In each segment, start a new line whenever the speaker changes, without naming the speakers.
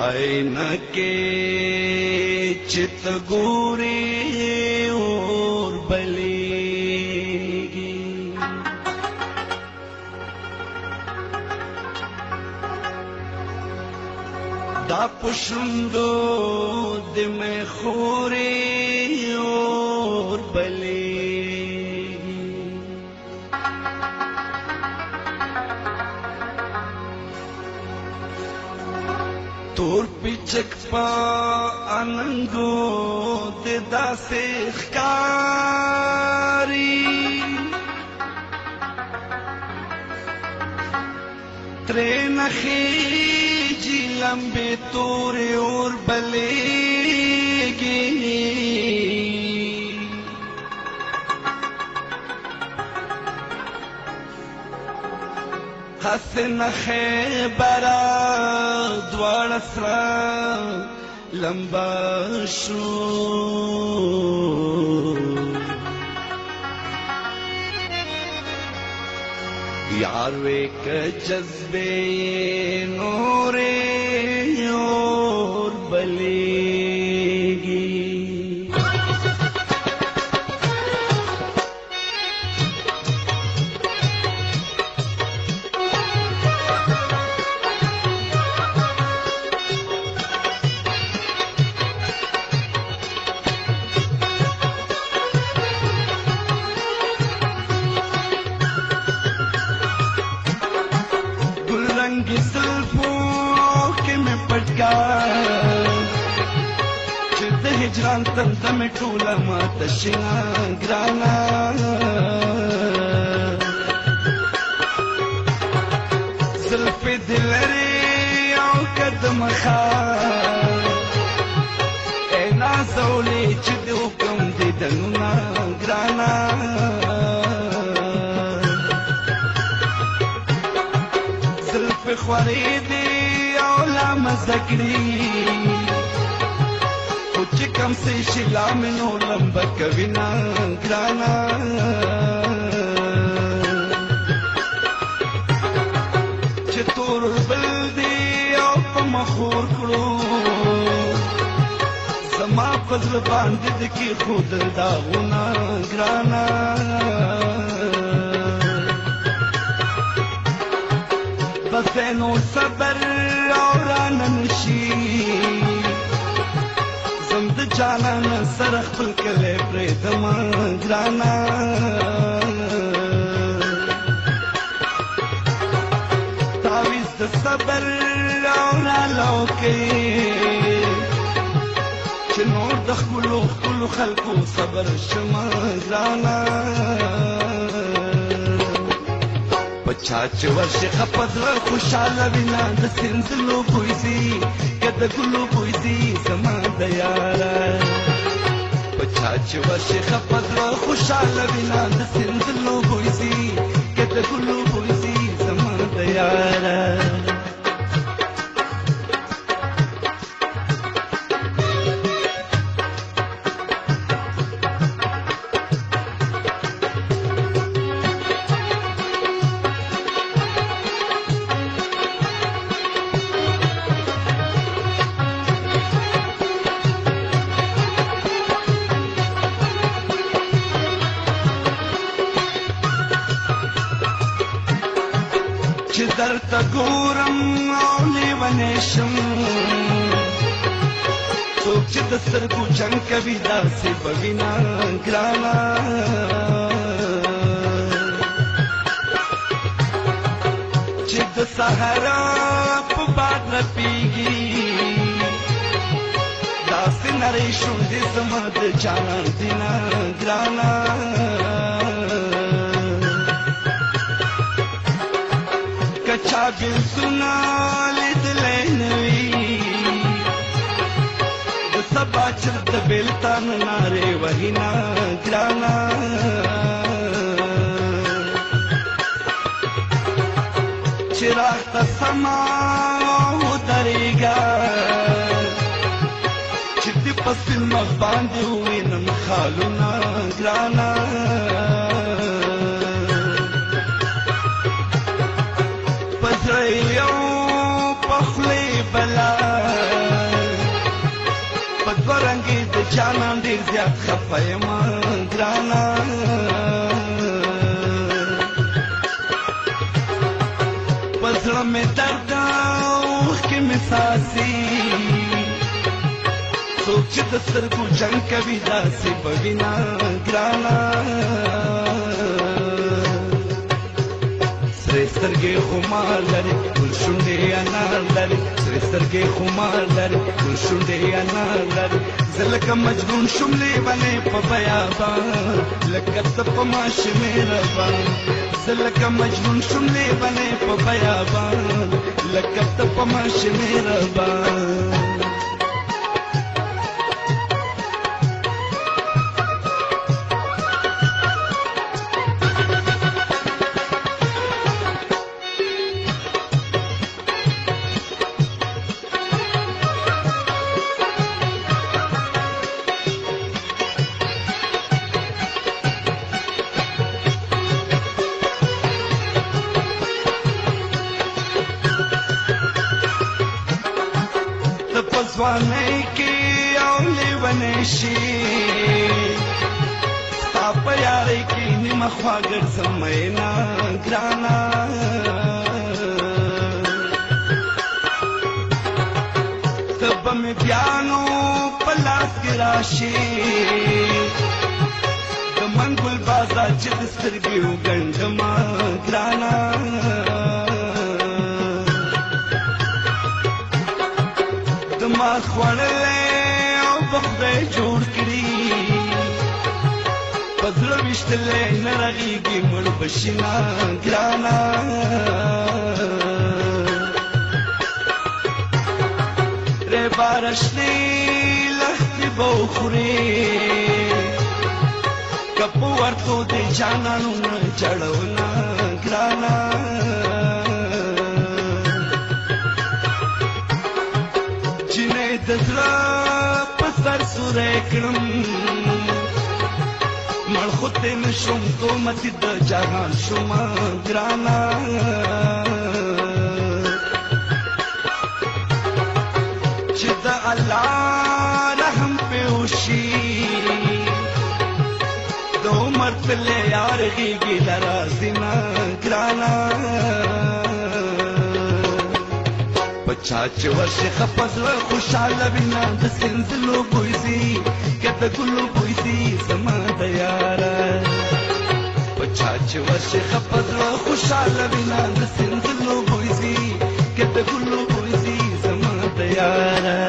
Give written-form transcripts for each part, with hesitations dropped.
आईना के चित गोरे और बलेगी दापुशुंदो दिम खोरे और बलेगी तोर पिचक पा अनंगो दिदा से कारी ट्रेन खींची लंबे तोरे और बलेगी हसन खैबरा द्वार सरा लंबा शो यार वे क जज्बे नूरे और बलेगी रंगी जुल्फों के में पटका चिद हिजरान तंदम टूला मातशिया ग्राना जुल्फे दिल रे आओ कदम खा ए नाज़ोले चिद हुक्म दे दनुना ग्राना خوريدي اولا مزكري कुछ कम से शिला में नो लंबा कविना ग्राना चतुर बल्दी आप मखूर करो समा फजल बांध की खुद दागुना ग्राना बसैनो सबर और नशी जमद जाना न सरख पल कले प्रेदमा ग्राना तावीज द सबर और लौके चनोर दखलू कुल खलकू सबर शमा ग्राना पचाच वर्ष खपत खुशाल बिना द सिंदलो पुइसी कद गुलो पुइसी समा दयारा पचाच वर्ष खपत खुशाल बिना द सिंदलो पुइसी कद गुलो पुइसी समा दयारा दर्द गोरम औले वनेशम सोच दस्तर को जंग कविता से बगिना ग्राना जिद सहारा बाद पीगी दास नरेशु दे समद जाना दिना ग्राना कच्चा बिल सुना लिदले नवी सबा चलत बेलतान नारे वहीना ग्राना चिराग तसमा उतरेगा चिद पसिल बांधे हुए नम खालुना ग्राना पजरियों पखले बला جانان ډېر زیات خفه یمه ګرانه په زړه مې درد اوښکې مې څاڅي څوک چې د سترګو جنګ کوي داسې به وینه ګرانه سرې سترګې خو ما لري ټول شونډې انار لري سرې سترګې خو ما لري ټول شونډې انار لري زه لکه مجنون شوم لیونی په بیابان لکه ته په ماشومې ربان زه لکه مجنون شوم لیونی په بیابان لکه ته په ماشومې ربان ځوانۍ کې او لیونی شي ستا په یارۍ کې نیمه خوا ګرځم مینا ګرانه ته به مې بیا نو په لاس کې راشي د منګل بازار چې د سترګې وګنډمه ګرانه دماغ خوړلی او په خدای جوړ کړي په زړه ویشتلی نه رغېږي مړ به شي نه ګرانه ریباره شنې لښتې به وخورې که په ورتو د جانانو نه جړونه ګرانه د زړه په سر سوری کړم مړ خو تې نه شوم قومتي د جهان شومه ګرانه چې د الله رحم پې وشي د عمر تللی یار غېږې له راځي نه ګرانه چا چې ورشي خفه زړه خوشحاله وینه د سنځلو بوی ځي که د ګلو بوی ځي زما د یاره په چا چې ورشي خفه زړه خوشحاله وینه د سنځلو بوی ځي که د ګلو بوی ځي زما د یاره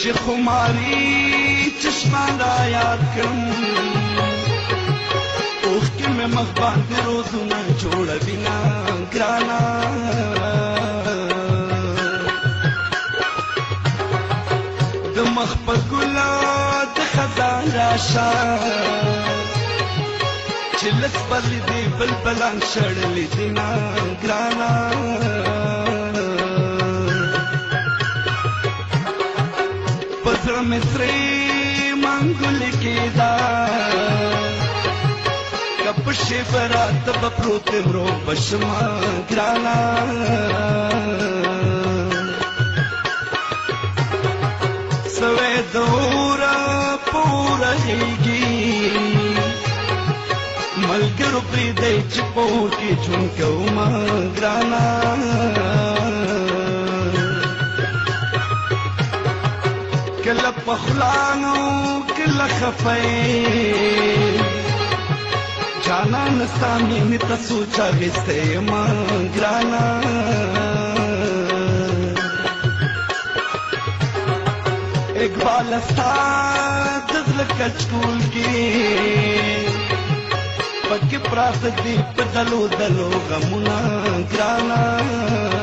چې خماري چشمان را یاد کړم اوښکې مې مخ باندې روزونه جوړوینه ګرانه د مخ په ګله د خزان راشه چې لس بلې دې بلبلان شړلې دینه ګرانه زړه مې سرې منګولې کېده که په شیبه راته به پروت یم روغ به شمه ګرانه سوی د اوره په اوره خېږي ملګرو پرېږدئ چې په اور کې ژوند کومه ګرانه کله پخلانو کله خفای جانان ستا مینې ته سوچ اخیستی یمه ګرانه اقبال ستا د زړه کچکول کې پکې پراته دي په دلو دلو غمونه ګرانه